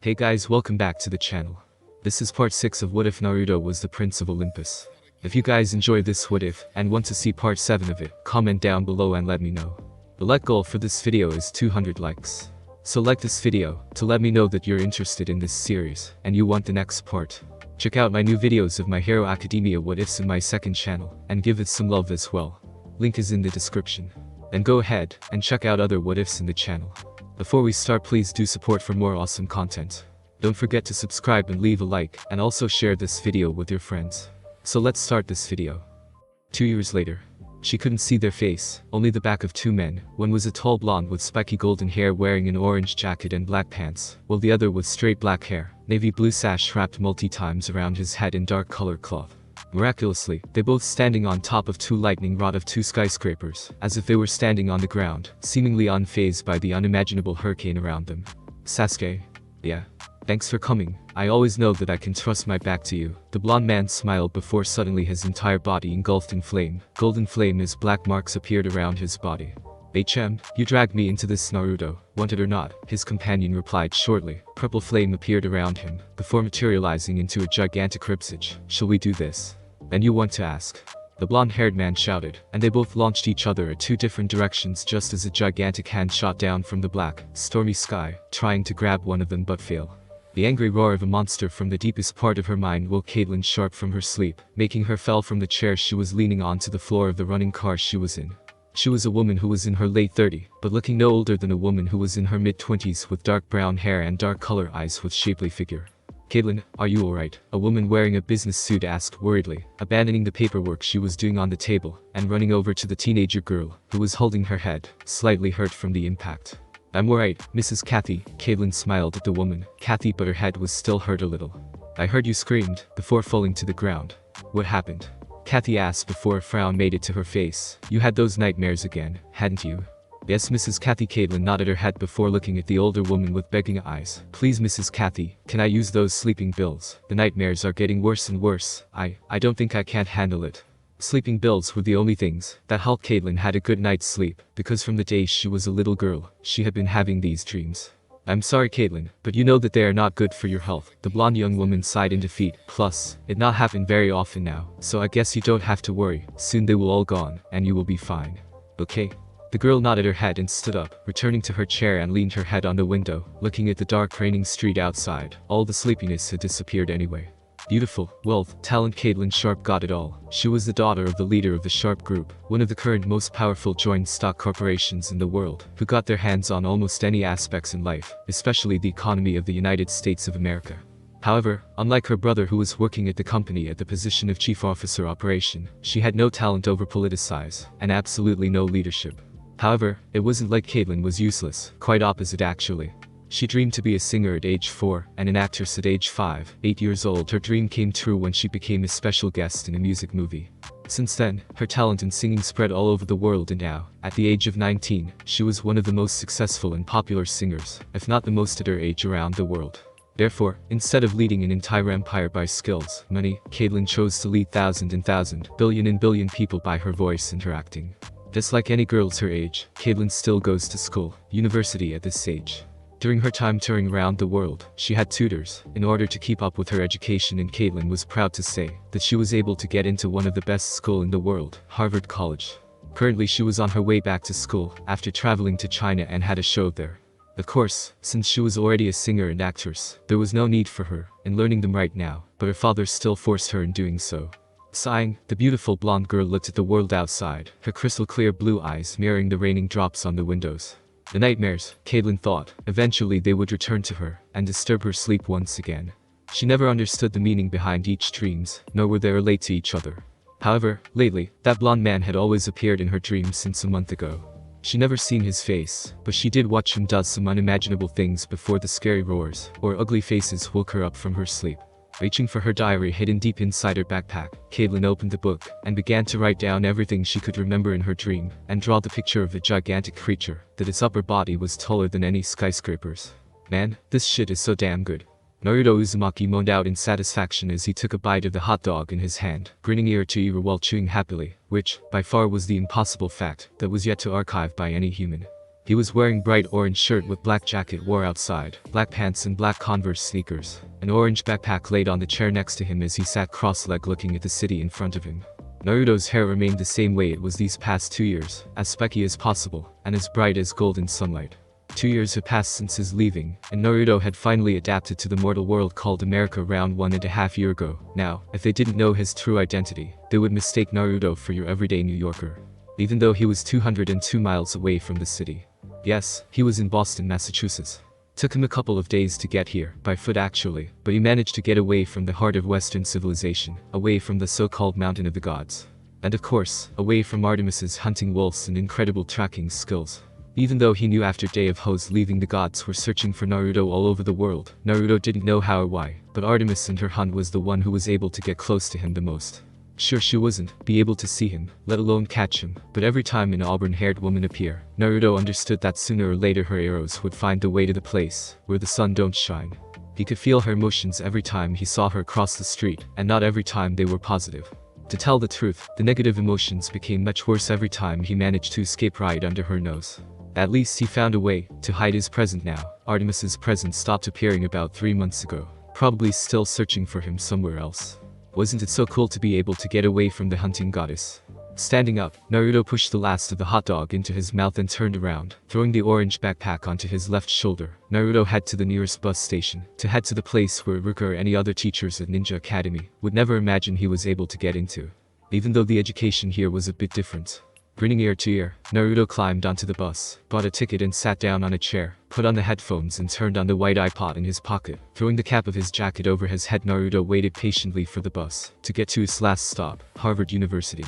Hey guys, welcome back to the channel. This is part 6 of What If Naruto Was the Prince of Olympus. If you guys enjoyed this what if, and want to see part 7 of it, comment down below and let me know. The like goal for this video is 200 likes. So like this video, to let me know that you're interested in this series, and you want the next part. Check out my new videos of My Hero Academia what ifs in my second channel, and give it some love as well. Link is in the description. And go ahead, and check out other what ifs in the channel. Before we start, please do support for more awesome content. Don't forget to subscribe and leave a like, and also share this video with your friends. So let's start this video. 2 years later. She couldn't see their face, only the back of two men. One was a tall blonde with spiky golden hair wearing an orange jacket and black pants, while the other with straight black hair, navy blue sash wrapped multi-times around his head in dark colored cloth. Miraculously, they both standing on top of two lightning rod of two skyscrapers, as if they were standing on the ground, seemingly unfazed by the unimaginable hurricane around them. Sasuke. Yeah. Thanks for coming. I always know that I can trust my back to you. The blonde man smiled before suddenly his entire body engulfed in flame. Golden flame as black marks appeared around his body. You dragged me into this, Naruto, want it or not, his companion replied shortly. Purple flame appeared around him, before materializing into a gigantic ribcage. Shall we do this? And you want to ask? The blonde-haired man shouted, and they both launched each other at two different directions just as a gigantic hand shot down from the black, stormy sky, trying to grab one of them but fail. The angry roar of a monster from the deepest part of her mind woke Caitlin sharp from her sleep, making her fell from the chair she was leaning on to the floor of the running car she was in. She was a woman who was in her late 30s, but looking no older than a woman who was in her mid-20s with dark brown hair and dark color eyes with shapely figure. Caitlin, are you alright? A woman wearing a business suit asked worriedly, abandoning the paperwork she was doing on the table, and running over to the teenager girl, who was holding her head, slightly hurt from the impact. I'm alright, Mrs. Kathy, Caitlin smiled at the woman, Kathy, but her head was still hurt a little. I heard you screamed, before falling to the ground. What happened? Kathy asked before a frown made it to her face. You had those nightmares again, hadn't you? Yes, Mrs. Kathy. Caitlin nodded her head before looking at the older woman with begging eyes. Please, Mrs. Kathy, can I use those sleeping pills? The nightmares are getting worse and worse. I don't think I can't handle it. Sleeping pills were the only things that helped Caitlin had a good night's sleep, because from the day she was a little girl, she had been having these dreams. I'm sorry, Caitlin, but you know that they are not good for your health. The blonde young woman sighed in defeat. Plus, it not happen very often now, so I guess you don't have to worry. Soon they will all gone, and you will be fine. Okay? The girl nodded her head and stood up, returning to her chair and leaned her head on the window, looking at the dark raining street outside. All the sleepiness had disappeared anyway. Beautiful, wealth, talent. Caitlin Sharp got it all. She was the daughter of the leader of the Sharp Group, one of the current most powerful joint stock corporations in the world, who got their hands on almost any aspects in life, especially the economy of the United States of America. However, unlike her brother who was working at the company at the position of Chief Officer Operation, she had no talent over politicize, and absolutely no leadership. However, it wasn't like Caitlin was useless, quite opposite actually. She dreamed to be a singer at age 4, and an actress at age 5. 8 years old, her dream came true when she became a special guest in a music movie. Since then, her talent in singing spread all over the world, and now, at the age of 19, she was one of the most successful and popular singers, if not the most at her age around the world. Therefore, instead of leading an entire empire by skills, money, Caitlin chose to lead thousands and thousands, billion and billion people by her voice and her acting. Just like any girls her age, Caitlin still goes to school, university at this age. During her time touring around the world, she had tutors, in order to keep up with her education, and Caitlin was proud to say that she was able to get into one of the best schools in the world, Harvard College. Currently she was on her way back to school, after traveling to China and had a show there. Of course, since she was already a singer and actress, there was no need for her in learning them right now, but her father still forced her in doing so. Sighing, the beautiful blonde girl looked at the world outside, her crystal clear blue eyes mirroring the raining drops on the windows. The nightmares, Caitlin thought, eventually they would return to her, and disturb her sleep once again. She never understood the meaning behind each dreams, nor were they relate to each other. However, lately, that blonde man had always appeared in her dreams since a month ago. She never seen his face, but she did watch him do some unimaginable things before the scary roars, or ugly faces woke her up from her sleep. Reaching for her diary hidden deep inside her backpack, Caitlin opened the book, and began to write down everything she could remember in her dream, and draw the picture of a gigantic creature, that its upper body was taller than any skyscrapers. Man, this shit is so damn good. Naruto Uzumaki moaned out in satisfaction as he took a bite of the hot dog in his hand, grinning ear to ear while chewing happily, which, by far was the impossible fact, that was yet to archive by any human. He was wearing bright orange shirt with black jacket wore outside, black pants and black Converse sneakers. An orange backpack laid on the chair next to him as he sat cross-legged looking at the city in front of him. Naruto's hair remained the same way it was these past 2 years, as spiky as possible, and as bright as golden sunlight. 2 years had passed since his leaving, and Naruto had finally adapted to the mortal world called America around 1.5 years ago. Now, if they didn't know his true identity, they would mistake Naruto for your everyday New Yorker. Even though he was 202 miles away from the city. Yes, he was in Boston, Massachusetts. Took him a couple of days to get here, by foot actually, but he managed to get away from the heart of Western civilization, away from the so-called Mountain of the Gods. And of course, away from Artemis's hunting wolves and incredible tracking skills. Even though he knew after Day of Ho's leaving the gods were searching for Naruto all over the world, Naruto didn't know how or why, but Artemis and her hunt was the one who was able to get close to him the most. Sure, she wasn't be able to see him, let alone catch him, but every time an auburn-haired woman appeared, Naruto understood that sooner or later her arrows would find the way to the place where the sun don't shine. He could feel her emotions every time he saw her cross the street, and not every time they were positive. To tell the truth, the negative emotions became much worse every time he managed to escape right under her nose. At least he found a way to hide his present now. Artemis's presence stopped appearing about 3 months ago, probably still searching for him somewhere else. Wasn't it so cool to be able to get away from the hunting goddess? Standing up, Naruto pushed the last of the hot dog into his mouth and turned around, throwing the orange backpack onto his left shoulder. Naruto headed to the nearest bus station, to head to the place where Ruka or any other teachers at Ninja Academy would never imagine he was able to get into. Even though the education here was a bit different. Grinning ear to ear, Naruto climbed onto the bus, bought a ticket and sat down on a chair, put on the headphones and turned on the white iPod in his pocket. Throwing the cap of his jacket over his head, Naruto waited patiently for the bus to get to its last stop, Harvard University.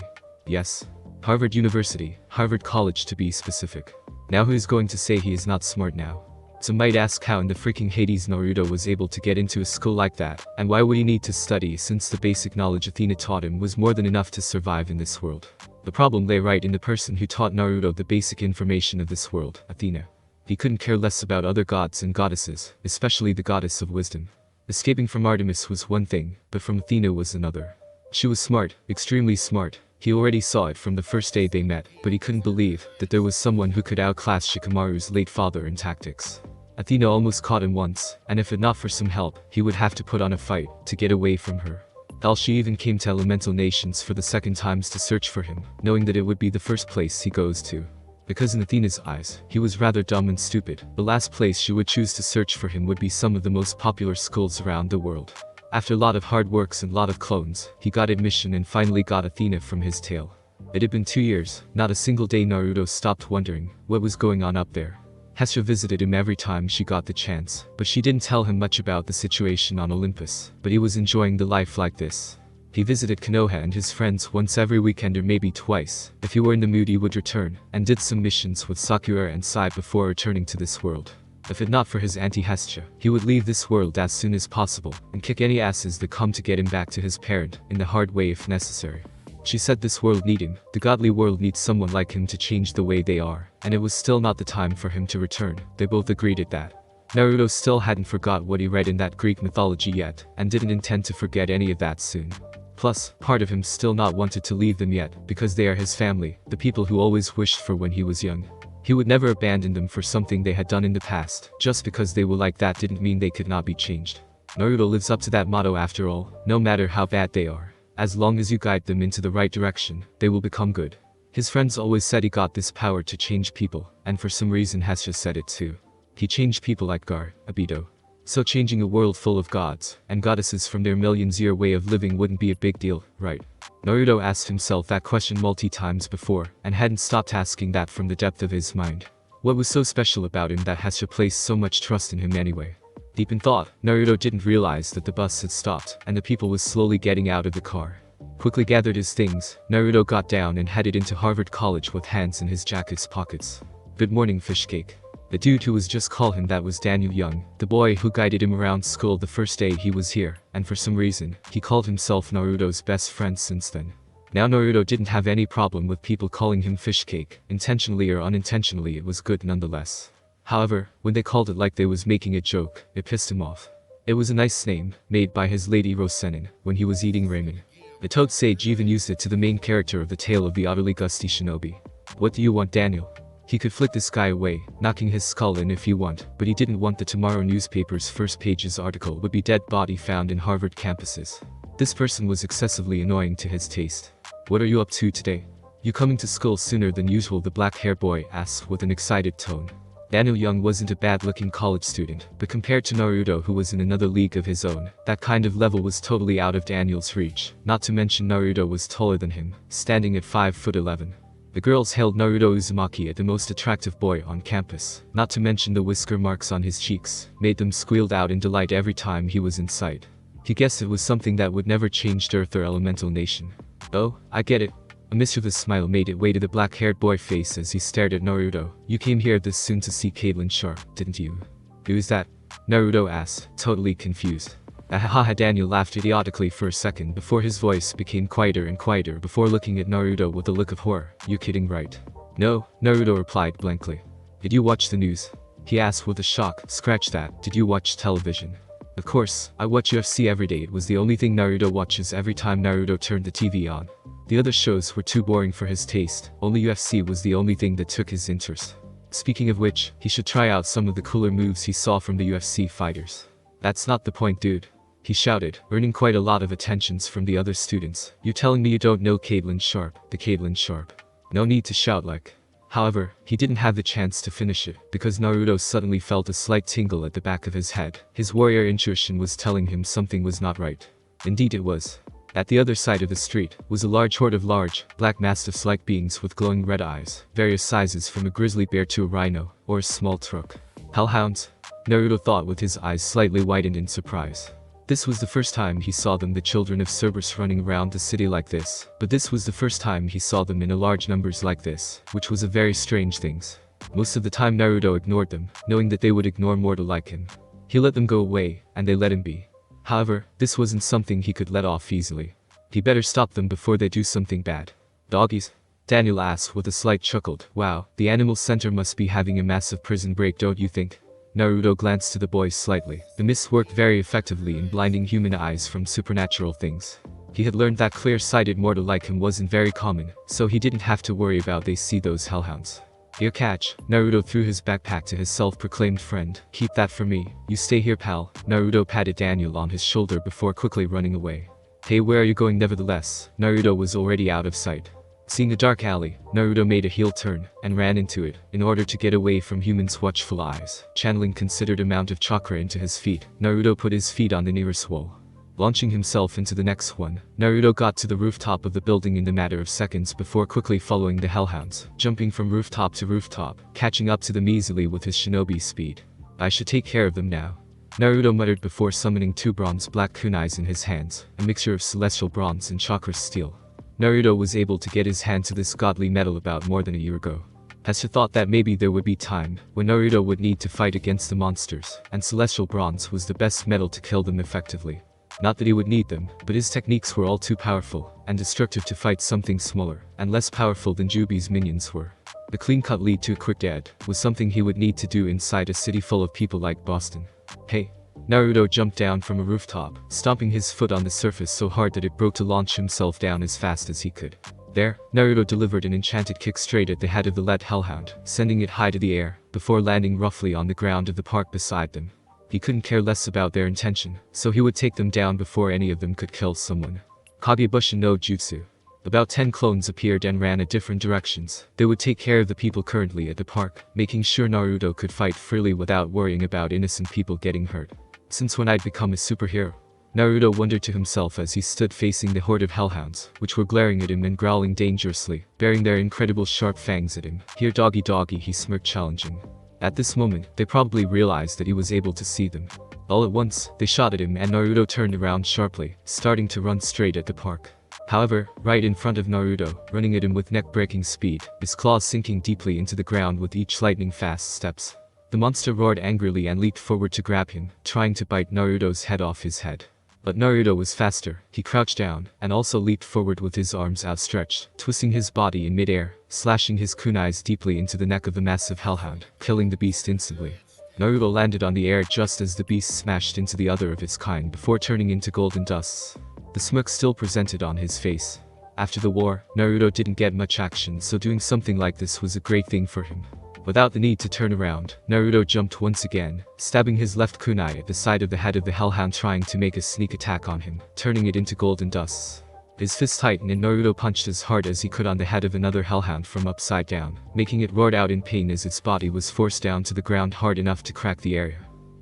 Yes, Harvard University, Harvard College to be specific. Now who's going to say he is not smart now? Some might ask how in the freaking Hades Naruto was able to get into a school like that, and why would he need to study since the basic knowledge Athena taught him was more than enough to survive in this world. The problem lay right in the person who taught Naruto the basic information of this world, Athena. He couldn't care less about other gods and goddesses, especially the goddess of wisdom. Escaping from Artemis was one thing, but from Athena was another. She was smart, extremely smart. He already saw it from the first day they met, but he couldn't believe that there was someone who could outclass Shikamaru's late father in tactics. Athena almost caught him once, and if it not for some help, he would have to put on a fight to get away from her. Hell, she even came to Elemental Nations for the second times to search for him, knowing that it would be the first place he goes to. Because in Athena's eyes, he was rather dumb and stupid, the last place she would choose to search for him would be some of the most popular schools around the world. After a lot of hard works and lot of clones, he got admission and finally got Athena from his tail. It had been 2 years, not a single day Naruto stopped wondering what was going on up there. Hesha visited him every time she got the chance, but she didn't tell him much about the situation on Olympus, but he was enjoying the life like this. He visited Konoha and his friends once every weekend or maybe twice. If he were in the mood he would return, and did some missions with Sakura and Sai before returning to this world. If it not for his auntie Hesha, he would leave this world as soon as possible, and kick any asses that come to get him back to his parent, in the hard way if necessary. She said this world need him, the godly world needs someone like him to change the way they are, and it was still not the time for him to return. They both agreed at that. Naruto still hadn't forgot what he read in that Greek mythology yet, and didn't intend to forget any of that soon. Plus, part of him still not wanted to leave them yet, because they are his family, the people who always wished for when he was young. He would never abandon them for something they had done in the past. Just because they were like that didn't mean they could not be changed. Naruto lives up to that motto after all, no matter how bad they are. As long as you guide them into the right direction, they will become good. His friends always said he got this power to change people, and for some reason Hesha said it too. He changed people like Gar, Abito. So changing a world full of gods and goddesses from their millions-year way of living wouldn't be a big deal, right? Naruto asked himself that question multi times before, and hadn't stopped asking that from the depth of his mind. What was so special about him that Hesha placed so much trust in him anyway? Deep in thought, Naruto didn't realize that the bus had stopped, and the people was slowly getting out of the car. Quickly gathered his things, Naruto got down and headed into Harvard College with hands in his jacket's pockets. Good morning, fish cake. The dude who was just called him that was Daniel Young, the boy who guided him around school the first day he was here, and for some reason, he called himself Naruto's best friend since then. Now Naruto didn't have any problem with people calling him fish cake, intentionally or unintentionally it was good nonetheless. However, when they called it like they was making a joke, it pissed him off. It was a nice name, made by his lady Rosenin, when he was eating ramen. The Toad Sage even used it to the main character of the tale of the utterly gusty shinobi. What do you want, Daniel? He could flick this guy away, knocking his skull in if he want, but he didn't want the tomorrow newspaper's first page's article would be dead body found in Harvard campuses. This person was excessively annoying to his taste. What are you up to today? You coming to school sooner than usual? The black-haired boy asked with an excited tone. Daniel Young wasn't a bad-looking college student, but compared to Naruto, who was in another league of his own, that kind of level was totally out of Daniel's reach. Not to mention Naruto was taller than him, standing at 5'11". The girls hailed Naruto Uzumaki as the most attractive boy on campus. Not to mention the whisker marks on his cheeks made them squealed out in delight every time he was in sight. He guessed it was something that would never change Earth or Elemental Nation. Oh, I get it. A mischievous smile made its way to the black-haired boy's face as he stared at Naruto. You came here this soon to see Caitlyn Sharp, didn't you? Who is that? Naruto asked, totally confused. Ahaha. Daniel laughed idiotically for a second before his voice became quieter and quieter before looking at Naruto with a look of horror. You kidding, right? No, Naruto replied blankly. Did you watch the news? He asked with a shock. Scratch that, did you watch television? Of course, I watch UFC every day. It was the only thing Naruto watches every time Naruto turned the TV on. The other shows were too boring for his taste, only UFC was the only thing that took his interest. Speaking of which, he should try out some of the cooler moves he saw from the UFC fighters. That's not the point, dude. He shouted, earning quite a lot of attentions from the other students. You're telling me you don't know Caitlyn Sharp, the Caitlyn Sharp? No need to shout like. However, he didn't have the chance to finish it, because Naruto suddenly felt a slight tingle at the back of his head. His warrior intuition was telling him something was not right. Indeed it was. At the other side of the street was a large horde of large, black mastiffs-like beings with glowing red eyes, various sizes from a grizzly bear to a rhino, or a small truck. Hellhounds? Naruto thought with his eyes slightly widened in surprise. This was the first time he saw them, the children of Cerberus, running around the city like this, but this was the first time he saw them in a large numbers like this, which was a very strange things. Most of the time Naruto ignored them, knowing that they would ignore mortal like him. He let them go away, and they let him be. However, this wasn't something he could let off easily. He better stop them before they do something bad. Doggies? Daniel asked with a slight chuckle. Wow, the animal center must be having a massive prison break, don't you think? Naruto glanced to the boys slightly. The mist worked very effectively in blinding human eyes from supernatural things. He had learned that clear-sighted mortal like him wasn't very common, so he didn't have to worry about they see those hellhounds. Here, catch. Naruto threw his backpack to his self-proclaimed friend. Keep that for me. You stay here, pal. Naruto patted Daniel on his shoulder before quickly running away. Hey, where are you going? Nevertheless, Naruto was already out of sight. Seeing a dark alley, Naruto made a heel turn and ran into it in order to get away from humans' watchful eyes. Channeling considered amount of chakra into his feet, Naruto put his feet on the nearest wall. Launching himself into the next one, Naruto got to the rooftop of the building in a matter of seconds before quickly following the hellhounds, jumping from rooftop to rooftop, catching up to them easily with his shinobi speed. I should take care of them now. Naruto muttered before summoning two bronze black kunais in his hands, a mixture of celestial bronze and chakra steel. Naruto was able to get his hand to this godly metal about more than a year ago. Hester thought that maybe there would be time when Naruto would need to fight against the monsters, and celestial bronze was the best metal to kill them effectively. Not that he would need them, but his techniques were all too powerful and destructive to fight something smaller and less powerful than Jubi's minions were. The clean-cut lead to a quick death was something he would need to do inside a city full of people like Boston. Hey! Naruto jumped down from a rooftop, stomping his foot on the surface so hard that it broke to launch himself down as fast as he could. There, Naruto delivered an enchanted kick straight at the head of the lead hellhound, sending it high to the air, before landing roughly on the ground of the park beside them. He couldn't care less about their intention, so he would take them down before any of them could kill someone. Kagebushin no Jutsu. About 10 clones appeared and ran at different directions. They would take care of the people currently at the park, making sure Naruto could fight freely without worrying about innocent people getting hurt. Since when I'd become a superhero? Naruto wondered to himself as he stood facing the horde of hellhounds, which were glaring at him and growling dangerously, baring their incredible sharp fangs at him. Here, doggy doggy, he smirked challenging. At this moment, they probably realized that he was able to see them. All at once, they shot at him and Naruto turned around sharply, starting to run straight at the park. However, right in front of Naruto, running at him with neck-breaking speed, his claws sinking deeply into the ground with each lightning-fast steps. The monster roared angrily and leaped forward to grab him, trying to bite Naruto's head off his head. But Naruto was faster. He crouched down, and also leaped forward with his arms outstretched, twisting his body in mid-air, slashing his kunais deeply into the neck of the massive hellhound, killing the beast instantly. Naruto landed on the air just as the beast smashed into the other of its kind before turning into golden dusts. The smirk still presented on his face. After the war, Naruto didn't get much action, so doing something like this was a great thing for him. Without the need to turn around, Naruto jumped once again, stabbing his left kunai at the side of the head of the Hellhound, trying to make a sneak attack on him, turning it into golden dust. His fist tightened and Naruto punched as hard as he could on the head of another Hellhound from upside down, making it roar out in pain as its body was forced down to the ground hard enough to crack the area.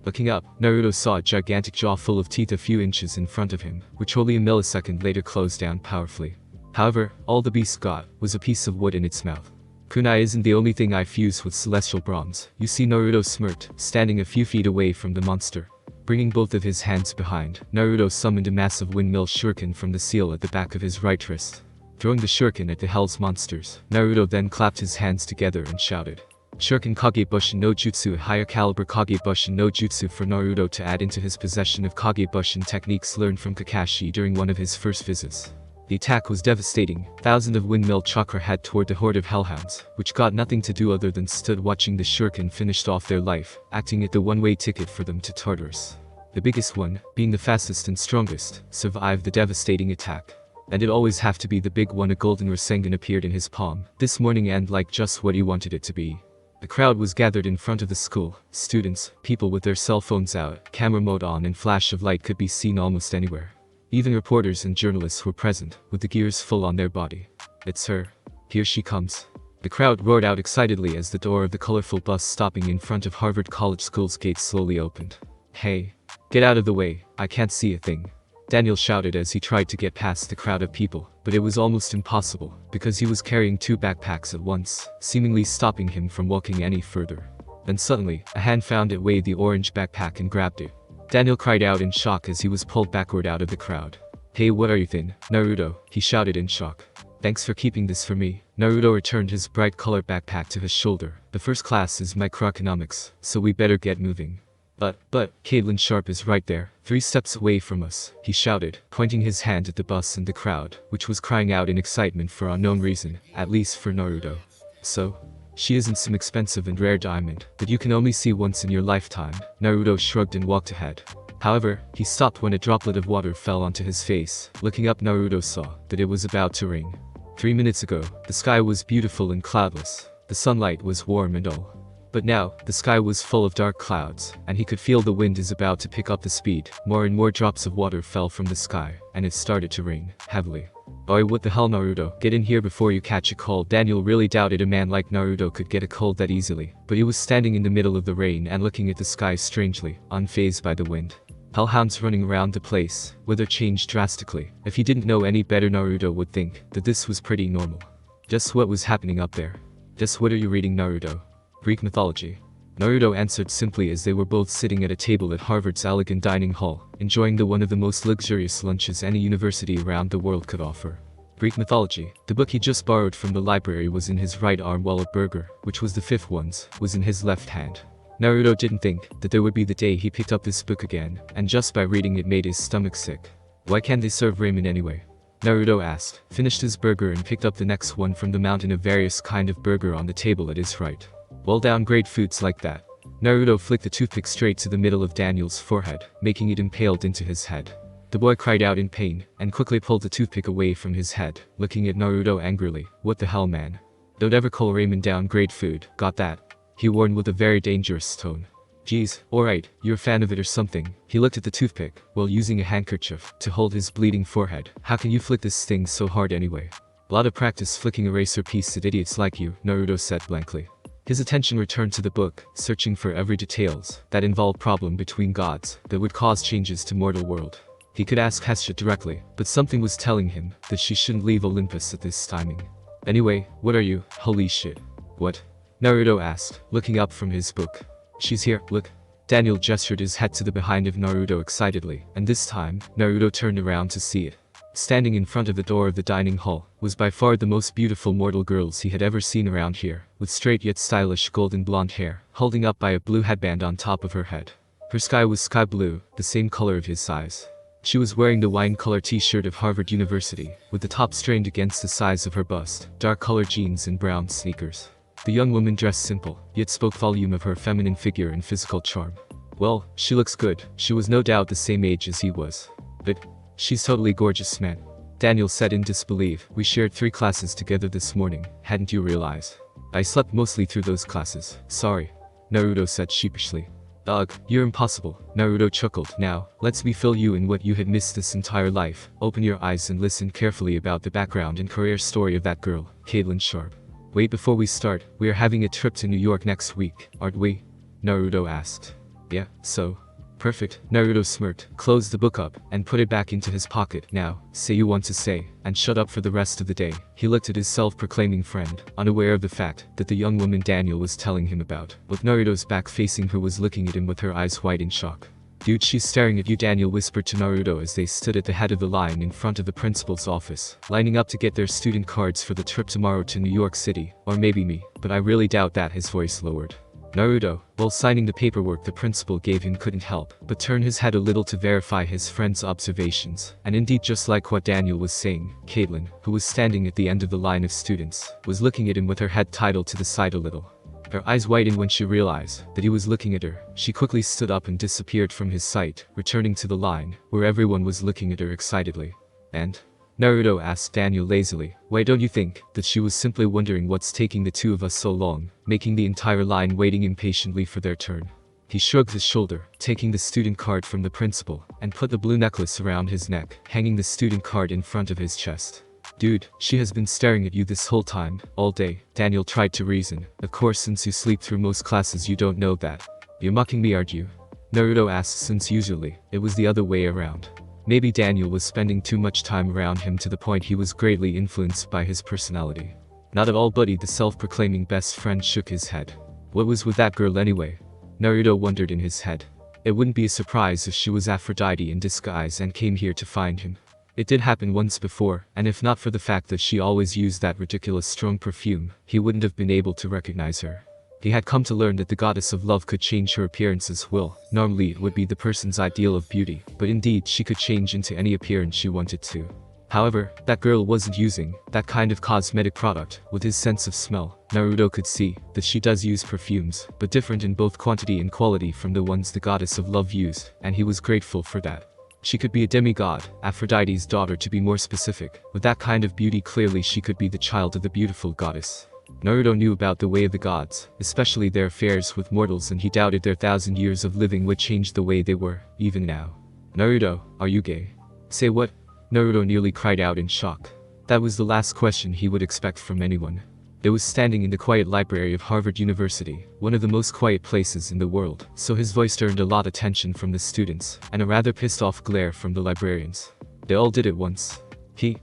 Looking up, Naruto saw a gigantic jaw full of teeth a few inches in front of him, which only a millisecond later closed down powerfully. However, all the beast got was a piece of wood in its mouth. Kunai isn't the only thing I fused with celestial bronze. You see, Naruto smirked, standing a few feet away from the monster. Bringing both of his hands behind, Naruto summoned a massive windmill shuriken from the seal at the back of his right wrist. Throwing the shuriken at the hell's monsters, Naruto then clapped his hands together and shouted, "Shuriken Kage Bushin no Jutsu, higher caliber Kage Bushin no Jutsu," for Naruto to add into his possession of Kage Bushin techniques learned from Kakashi during one of his first visits. The attack was devastating. Thousands of windmill chakra head toward the horde of hellhounds, which got nothing to do other than stood watching the shuriken finished off their life, acting as the one-way ticket for them to Tartarus. The biggest one, being the fastest and strongest, survived the devastating attack. And it always have to be the big one. A golden Rasengan appeared in his palm this morning, and like just what he wanted it to be. The crowd was gathered in front of the school. Students, people with their cell phones out, camera mode on, and flash of light could be seen almost anywhere. Even reporters and journalists were present, with the gears full on their body. "It's her. Here she comes." The crowd roared out excitedly as the door of the colorful bus stopping in front of Harvard College School's gate slowly opened. "Hey, get out of the way, I can't see a thing," Daniel shouted as he tried to get past the crowd of people, but it was almost impossible, because he was carrying 2 backpacks at once, seemingly stopping him from walking any further. Then suddenly, a hand found its way the orange backpack and grabbed it. Daniel cried out in shock as he was pulled backward out of the crowd. "Hey, what are you thin, Naruto?" he shouted in shock. "Thanks for keeping this for me." Naruto returned his bright colored backpack to his shoulder. "The first class is microeconomics, so we better get moving." But, Caitlin Sharp is right there, 3 steps away from us," he shouted, pointing his hand at the bus and the crowd, which was crying out in excitement for unknown reason, at least for Naruto. "So? She isn't some expensive and rare diamond that you can only see once in your lifetime." Naruto shrugged and walked ahead. However, he stopped when a droplet of water fell onto his face. Looking up, Naruto saw that it was about to rain. 3 minutes ago, the sky was beautiful and cloudless. The sunlight was warm and all. But now, the sky was full of dark clouds, and he could feel the wind is about to pick up the speed. More and more drops of water fell from the sky, and it started to rain, heavily. "Oi, what the hell, Naruto? Get in here before you catch a cold." Daniel really doubted a man like Naruto could get a cold that easily, but he was standing in the middle of the rain and looking at the sky strangely, unfazed by the wind. Hellhounds running around the place. Weather changed drastically. If he didn't know any better, Naruto would think that this was pretty normal. Just what was happening up there? "Just what are you reading, Naruto?" "Greek mythology." Naruto answered simply as they were both sitting at a table at Harvard's elegant dining hall, enjoying one of the most luxurious lunches any university around the world could offer. Greek mythology. The book he just borrowed from the library was in his right arm, while a burger, which was the 5th one, was in his left hand. Naruto didn't think that there would be the day he picked up this book again, and just by reading it made his stomach sick. "Why can't they serve ramen anyway?" Naruto asked, finished his burger and picked up the next one from the mountain of various kind of burger on the table at his right. "Well, downgrade foods like that." Naruto flicked the toothpick straight to the middle of Daniel's forehead, making it impaled into his head. The boy cried out in pain, and quickly pulled the toothpick away from his head, looking at Naruto angrily. "What the hell, man? Don't ever call ramen downgrade food, got that?" he warned with a very dangerous tone. "Geez, alright, you're a fan of it or something." He looked at the toothpick, while using a handkerchief to hold his bleeding forehead. "How can you flick this thing so hard anyway?" "Lot of practice flicking eraser piece at idiots like you," Naruto said blankly. His attention returned to the book, searching for every details that involved problem between gods that would cause changes to mortal world. He could ask Hestia directly, but something was telling him that she shouldn't leave Olympus at this timing. "Anyway, what are you? Holy shit." "What?" Naruto asked, looking up from his book. "She's here, look." Daniel gestured his head to the behind of Naruto excitedly, and this time, Naruto turned around to see it. Standing in front of the door of the dining hall was by far the most beautiful mortal girls he had ever seen around here, with straight yet stylish golden blonde hair, holding up by a blue headband on top of her head. Her sky was sky blue, the same color of his size. She was wearing the wine-color t-shirt of Harvard University, with the top strained against the size of her bust, dark-colored jeans and brown sneakers. The young woman dressed simple, yet spoke volume of her feminine figure and physical charm. Well, she looks good. She was no doubt the same age as he was. But she's totally gorgeous, man. Daniel said in disbelief. We shared 3 classes together this morning, hadn't you realized? I slept mostly through those classes. Sorry. Naruto said sheepishly. Ugh, you're impossible. Naruto chuckled. Now, let's me fill you in what you had missed this entire life. Open your eyes and listen carefully about the background and career story of that girl, Caitlin Sharp. Wait, before we start, we are having a trip to New York next week, aren't we? Naruto asked. Yeah, so. Perfect. Naruto smirked, closed the book up, and put it back into his pocket. Now, say you want to say, and shut up for the rest of the day. He looked at his self-proclaiming friend, unaware of the fact that the young woman Daniel was telling him about. With Naruto's back facing her was looking at him with her eyes wide in shock. Dude, she's staring at you, Daniel whispered to Naruto as they stood at the head of the line in front of the principal's office, lining up to get their student cards for the trip tomorrow to New York City, or maybe me, but I really doubt that. His voice lowered. Naruto, while signing the paperwork the principal gave him, couldn't help but turn his head a little to verify his friend's observations, and indeed just like what Daniel was saying, Caitlin, who was standing at the end of the line of students, was looking at him with her head tilted to the side a little. Her eyes widened when she realized that he was looking at her. She quickly stood up and disappeared from his sight, returning to the line, where everyone was looking at her excitedly. And? Naruto asked Daniel lazily. Why don't you think that she was simply wondering what's taking the two of us so long, making the entire line waiting impatiently for their turn? He shrugged his shoulder, taking the student card from the principal, and put the blue necklace around his neck, hanging the student card in front of his chest. Dude, she has been staring at you this whole time, all day. Daniel tried to reason. Of course, since you sleep through most classes you don't know that. You're mocking me, aren't you? Naruto asked, since usually, it was the other way around. Maybe Daniel was spending too much time around him to the point he was greatly influenced by his personality. Not at all, buddy. The self-proclaiming best friend shook his head. What was with that girl anyway? Naruto wondered in his head. It wouldn't be a surprise if she was Aphrodite in disguise and came here to find him. It did happen once before, and if not for the fact that she always used that ridiculous strong perfume, he wouldn't have been able to recognize her. He had come to learn that the goddess of love could change her appearance as well. Normally it would be the person's ideal of beauty, but indeed she could change into any appearance she wanted to. However, that girl wasn't using that kind of cosmetic product. With his sense of smell, Naruto could see that she does use perfumes, but different in both quantity and quality from the ones the goddess of love used, and he was grateful for that. She could be a demigod, Aphrodite's daughter to be more specific. With that kind of beauty, clearly she could be the child of the beautiful goddess. Naruto knew about the way of the gods, especially their affairs with mortals, and he doubted their 1,000 years of living would change the way they were, even now. Naruto, are you gay? Say what? Naruto nearly cried out in shock. That was the last question he would expect from anyone. It was standing in the quiet library of Harvard University, one of the most quiet places in the world, so his voice earned a lot of attention from the students, and a rather pissed-off glare from the librarians. They all did it once.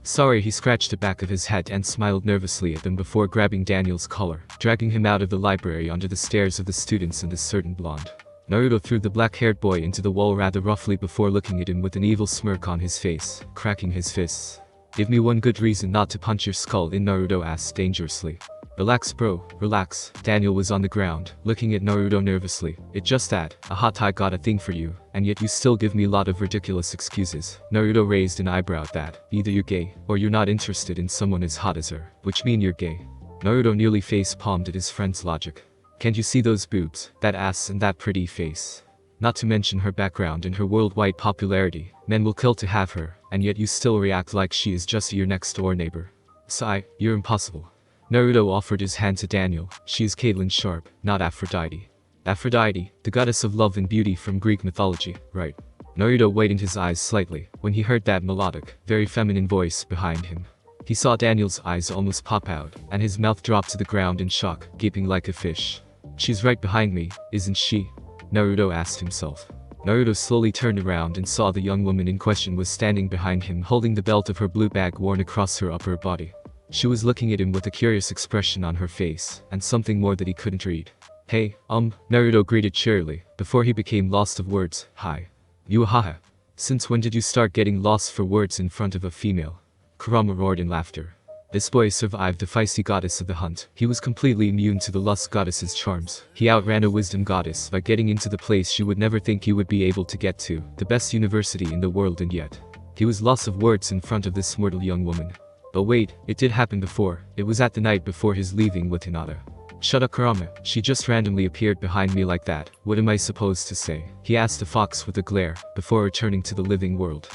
Sorry, he scratched the back of his head and smiled nervously at them before grabbing Daniel's collar, dragging him out of the library onto the stairs of the students and the certain blonde. Naruto threw the black-haired boy into the wall rather roughly before looking at him with an evil smirk on his face, cracking his fists. Give me one good reason not to punch your skull in, Naruto asked dangerously. Relax bro, relax. Daniel was on the ground, looking at Naruto nervously. It's just that, a hot tie got a thing for you, and yet you still give me a lot of ridiculous excuses. Naruto raised an eyebrow at that. Either you're gay, or you're not interested in someone as hot as her, which mean you're gay. Naruto nearly face-palmed at his friend's logic. Can't you see those boobs, that ass and that pretty face? Not to mention her background and her worldwide popularity. Men will kill to have her, and yet you still react like she is just your next-door neighbor. Sigh, you're impossible. Naruto offered his hand to Daniel. She is Caitlin Sharp, not Aphrodite. Aphrodite, the goddess of love and beauty from Greek mythology, right? Naruto widened his eyes slightly when he heard that melodic, very feminine voice behind him. He saw Daniel's eyes almost pop out, and his mouth dropped to the ground in shock, gaping like a fish. She's right behind me, isn't she? Naruto asked himself. Naruto slowly turned around and saw the young woman in question was standing behind him holding the belt of her blue bag worn across her upper body. She was looking at him with a curious expression on her face, and something more that he couldn't read. Hey, Naruto greeted cheerily, before he became lost of words. Hi. You haha. Since when did you start getting lost for words in front of a female? Kurama roared in laughter. This boy survived the feisty goddess of the hunt. He was completely immune to the lust goddess's charms. He outran a wisdom goddess by getting into the place she would never think he would be able to get to, the best university in the world, and yet he was lost of words in front of this mortal young woman. But wait, it did happen before. It was at the night before his leaving with Hinata. Shut up Kurama, she just randomly appeared behind me like that. What am I supposed to say? He asked the fox with a glare, before returning to the living world.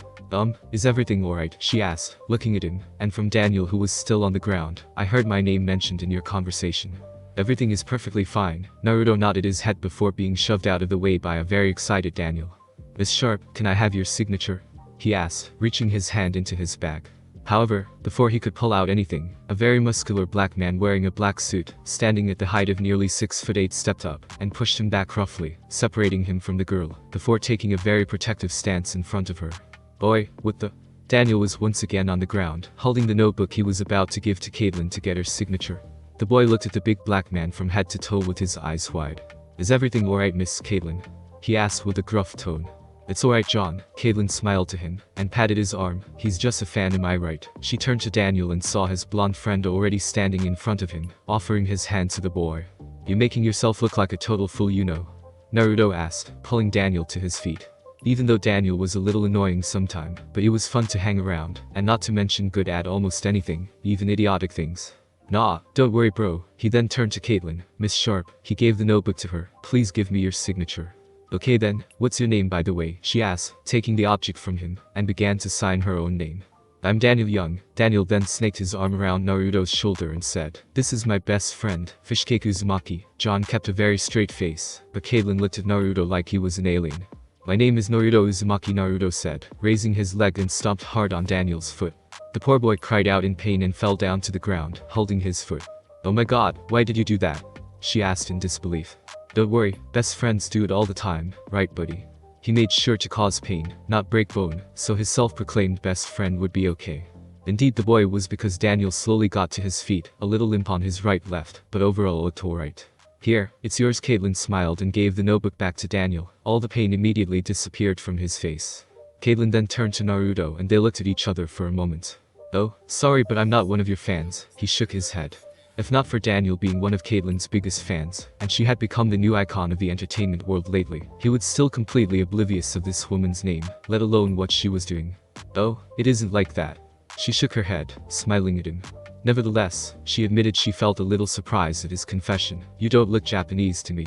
Is everything alright? She asked, looking at him, and from Daniel who was still on the ground. I heard my name mentioned in your conversation. Everything is perfectly fine. Naruto nodded his head before being shoved out of the way by a very excited Daniel. Miss Sharp, can I have your signature? He asked, reaching his hand into his bag. However, before he could pull out anything, a very muscular black man wearing a black suit, standing at the height of nearly 6'8" stepped up and pushed him back roughly, separating him from the girl, before taking a very protective stance in front of her. Boy, what the? Daniel was once again on the ground, holding the notebook he was about to give to Caitlin to get her signature. The boy looked at the big black man from head to toe with his eyes wide. Is everything alright, Miss Caitlin? He asked with a gruff tone. It's alright, John. Caitlin smiled to him and patted his arm. He's just a fan, am I right? She turned to Daniel and saw his blonde friend already standing in front of him, offering his hand to the boy. You making yourself look like a total fool, you know? Naruto asked, pulling Daniel to his feet. Even though Daniel was a little annoying sometime, but he was fun to hang around, and not to mention good at almost anything, even idiotic things. Nah, don't worry bro. He then turned to Caitlin. Miss Sharp, he gave the notebook to her. Please give me your signature. Okay then, what's your name by the way? She asked, taking the object from him, and began to sign her own name. I'm Daniel Young. Daniel then snaked his arm around Naruto's shoulder and said, This is my best friend, Fishcake Uzumaki. John kept a very straight face, but Caitlin looked at Naruto like he was an alien. My name is Naruto Uzumaki, Naruto said, raising his leg and stomped hard on Daniel's foot. The poor boy cried out in pain and fell down to the ground, holding his foot. Oh my god, why did you do that? She asked in disbelief. Don't worry, best friends do it all the time, right buddy? He made sure to cause pain, not break bone, so his self-proclaimed best friend would be okay. Indeed the boy was because Daniel slowly got to his feet, a little limp on his right left, but overall looked alright. Here, it's yours. Caitlin smiled and gave the notebook back to Daniel. All the pain immediately disappeared from his face. Caitlin then turned to Naruto and they looked at each other for a moment. Oh, sorry but I'm not one of your fans, he shook his head. If not for Daniel being one of Caitlin's biggest fans, and she had become the new icon of the entertainment world lately, he would still completely oblivious of this woman's name, let alone what she was doing. Oh, it isn't like that. She shook her head, smiling at him. Nevertheless, she admitted she felt a little surprised at his confession. You don't look Japanese to me.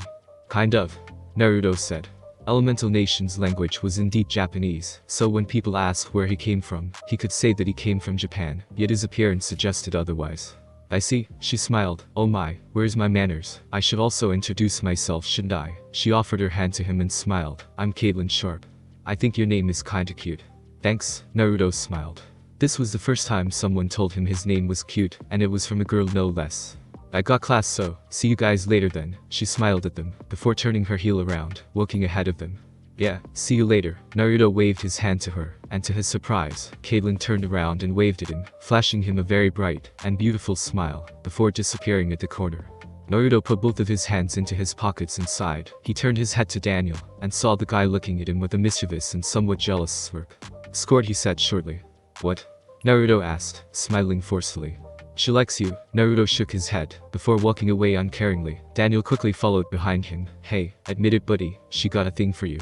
Kind of. Naruto said. Elemental Nation's language was indeed Japanese, so when people asked where he came from, he could say that he came from Japan, yet his appearance suggested otherwise. I see, she smiled. Oh my, where's my manners? I should also introduce myself, shouldn't I? She offered her hand to him and smiled. I'm Caitlin Sharp. I think your name is kinda cute. Thanks, Naruto smiled. This was the first time someone told him his name was cute, and it was from a girl no less. I got class so, see you guys later then, she smiled at them, before turning her heel around, walking ahead of them. Yeah, see you later. Naruto waved his hand to her, and to his surprise, Caitlin turned around and waved at him, flashing him a very bright and beautiful smile, before disappearing at the corner. Naruto put both of his hands into his pockets and sighed. He turned his head to Daniel, and saw the guy looking at him with a mischievous and somewhat jealous smirk. Scored, he said shortly. What? Naruto asked, smiling forcefully. She likes you. Naruto shook his head, before walking away uncaringly. Daniel quickly followed behind him. Hey, admit it buddy, she got a thing for you.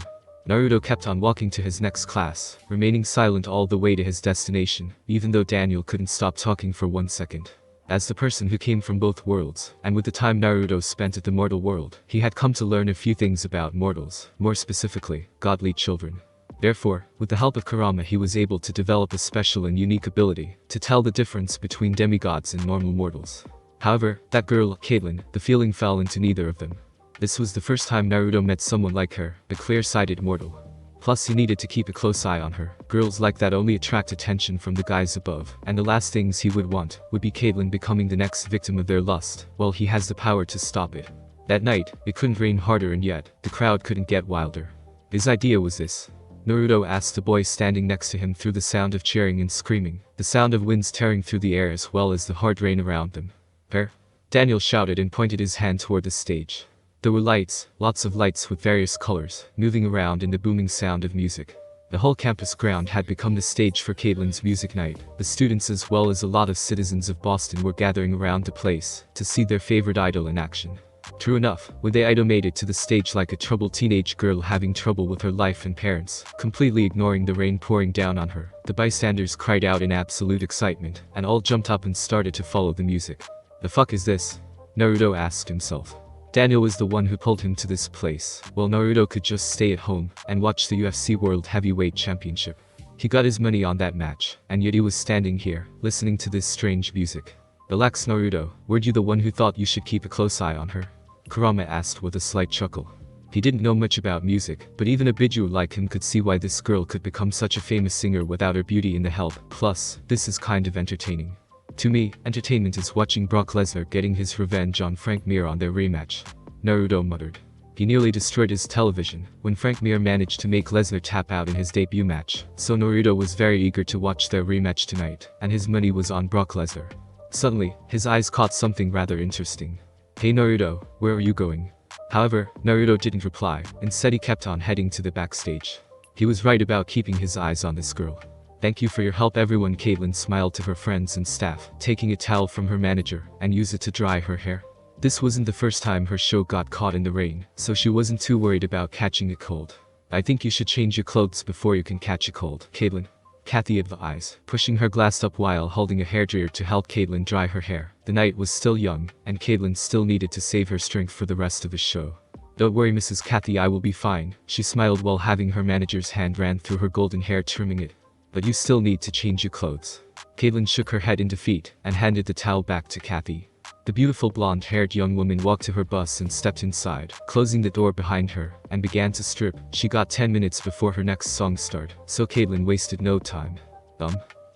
Naruto kept on walking to his next class, remaining silent all the way to his destination, even though Daniel couldn't stop talking for 1 second. As the person who came from both worlds, and with the time Naruto spent at the mortal world, he had come to learn a few things about mortals, more specifically, godly children. Therefore, with the help of Kurama he was able to develop a special and unique ability to tell the difference between demigods and normal mortals. However, that girl, Caitlin, the feeling fell into neither of them. This was the first time Naruto met someone like her, a clear-sighted mortal. Plus he needed to keep a close eye on her. Girls like that only attract attention from the guys above, and the last things he would want would be Caitlin becoming the next victim of their lust, while he has the power to stop it. That night, it couldn't rain harder and yet, the crowd couldn't get wilder. His idea was this. Naruto asked the boy standing next to him through the sound of cheering and screaming, the sound of winds tearing through the air as well as the hard rain around them. Where? Daniel shouted and pointed his hand toward the stage. There were lights, lots of lights with various colors, moving around in the booming sound of music. The whole campus ground had become the stage for Caitlin's music night. The students as well as a lot of citizens of Boston were gathering around the place to see their favorite idol in action. True enough, when the idol made it to the stage like a troubled teenage girl having trouble with her life and parents, completely ignoring the rain pouring down on her, the bystanders cried out in absolute excitement, and all jumped up and started to follow the music. The fuck is this? Naruto asked himself. Daniel was the one who pulled him to this place, while Naruto could just stay at home and watch the UFC World Heavyweight Championship. He got his money on that match, and yet he was standing here, listening to this strange music. Relax Naruto, weren't you the one who thought you should keep a close eye on her? Kurama asked with a slight chuckle. He didn't know much about music, but even a biju like him could see why this girl could become such a famous singer without her beauty in the help. Plus, this is kind of entertaining. To me, entertainment is watching Brock Lesnar getting his revenge on Frank Mir on their rematch. Naruto muttered. He nearly destroyed his television when Frank Mir managed to make Lesnar tap out in his debut match, so Naruto was very eager to watch their rematch tonight, and his money was on Brock Lesnar. Suddenly, his eyes caught something rather interesting. Hey Naruto, where are you going? However, Naruto didn't reply, instead he kept on heading to the backstage. He was right about keeping his eyes on this girl. Thank you for your help everyone. Caitlyn smiled to her friends and staff, taking a towel from her manager, and used it to dry her hair. This wasn't the first time her show got caught in the rain, so she wasn't too worried about catching a cold. I think you should change your clothes before you can catch a cold, Caitlyn. Kathy advised, pushing her glass up while holding a hairdryer to help Caitlyn dry her hair. The night was still young, and Caitlyn still needed to save her strength for the rest of the show. Don't worry Mrs. Kathy, I will be fine, she smiled while having her manager's hand ran through her golden hair trimming it. But you still need to change your clothes. Caitlyn shook her head in defeat, and handed the towel back to Kathy. The beautiful blonde-haired young woman walked to her bus and stepped inside, closing the door behind her, and began to strip. She got 10 minutes before her next song started, so Caitlyn wasted no time.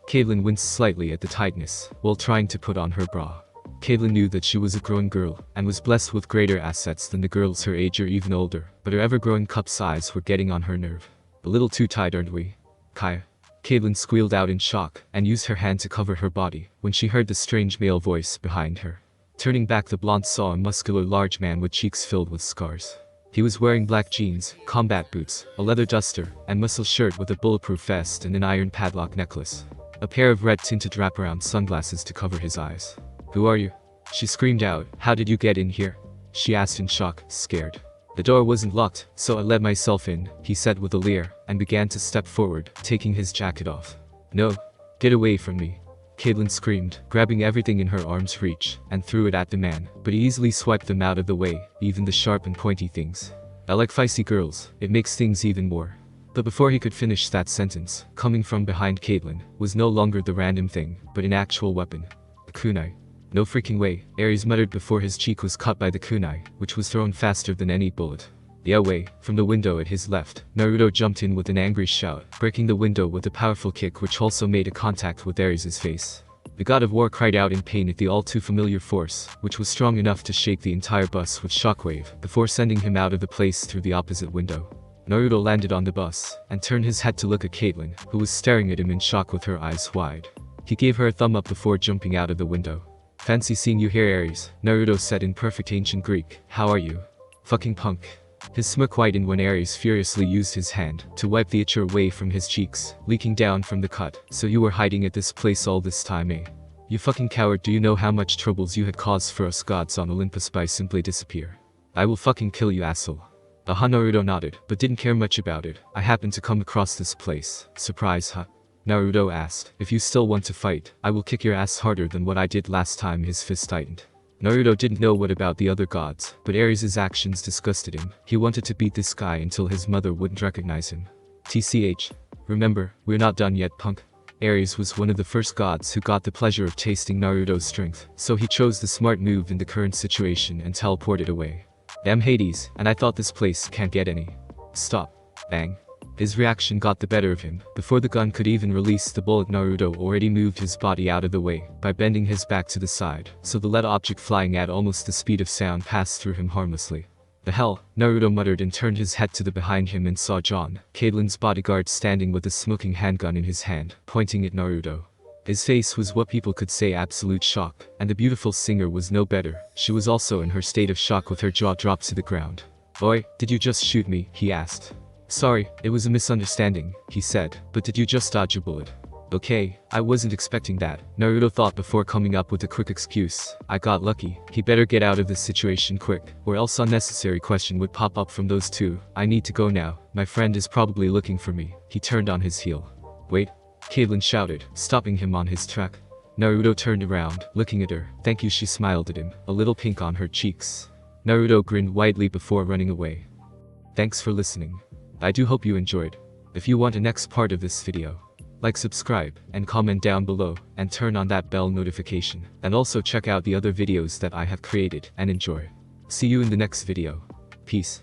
Caitlyn winced slightly at the tightness, while trying to put on her bra. Caitlyn knew that she was a grown girl, and was blessed with greater assets than the girls her age or even older, but her ever-growing cup size were getting on her nerve. A little too tight, aren't we? Kaya. Caitlyn squealed out in shock, and used her hand to cover her body, when she heard the strange male voice behind her. Turning back, the blonde saw a muscular large man with cheeks filled with scars. He was wearing black jeans, combat boots, a leather duster, and muscle shirt with a bulletproof vest and an iron padlock necklace. A pair of red-tinted wraparound sunglasses to cover his eyes. Who are you? She screamed out. How did you get in here? She asked in shock, scared. The door wasn't locked, so I let myself in, he said with a leer, and began to step forward, taking his jacket off. No. Get away from me. Caitlyn screamed, grabbing everything in her arm's reach, and threw it at the man, but he easily swiped them out of the way, even the sharp and pointy things. I like feisty girls, it makes things even more. But before he could finish that sentence, coming from behind Caitlyn, was no longer the random thing, but an actual weapon. A kunai. No freaking way, Ares muttered before his cheek was cut by the kunai, which was thrown faster than any bullet. The away, from the window at his left, Naruto jumped in with an angry shout, breaking the window with a powerful kick which also made a contact with Ares' face. The god of war cried out in pain at the all-too-familiar force, which was strong enough to shake the entire bus with shockwave, before sending him out of the place through the opposite window. Naruto landed on the bus, and turned his head to look at Caitlyn, who was staring at him in shock with her eyes wide. He gave her a thumb up before jumping out of the window. Fancy seeing you here Ares, Naruto said in perfect ancient Greek. How are you? Fucking punk. His smirk widened when Ares furiously used his hand to wipe the itcher away from his cheeks, leaking down from the cut. So you were hiding at this place all this time, eh? You fucking coward, do you know how much troubles you had caused for us gods on Olympus by simply disappear? I will fucking kill you, asshole. Naruto nodded, but didn't care much about it. I happened to come across this place. Surprise, huh? Naruto asked. If you still want to fight, I will kick your ass harder than what I did last time. His fist tightened. Naruto didn't know what about the other gods, but Ares' actions disgusted him. He wanted to beat this guy until his mother wouldn't recognize him. TCH. Remember, we're not done yet, punk. Ares was one of the first gods who got the pleasure of tasting Naruto's strength, so he chose the smart move in the current situation and teleported away. Damn Hades, and I thought this place can't get any. Stop. Bang. His reaction got the better of him. Before the gun could even release the bullet, Naruto already moved his body out of the way by bending his back to the side, so the lead object flying at almost the speed of sound passed through him harmlessly. The hell? Naruto muttered and turned his head to the behind him and saw John, Caitlyn's bodyguard, standing with a smoking handgun in his hand, pointing at Naruto. His face was what people could say absolute shock, and the beautiful singer was no better. She was also in her state of shock with her jaw dropped to the ground. Boy, did you just shoot me? He asked. Sorry, it was a misunderstanding, he said, but did you just dodge a bullet? Okay, I wasn't expecting that, Naruto thought before coming up with a quick excuse. I got lucky. He better get out of this situation quick, or else unnecessary question would pop up from those two. I need to go now, my friend is probably looking for me. He turned on his heel. Wait, Caitlyn shouted, stopping him on his track. Naruto turned around, looking at her. Thank you, she smiled at him, a little pink on her cheeks. Naruto grinned widely before running away. Thanks for listening. I do hope you enjoyed. If you want a next part of this video, Like, subscribe, and comment down below, and turn on that bell notification. And also check out the other videos that I have created, and enjoy. See you in the next video. Peace.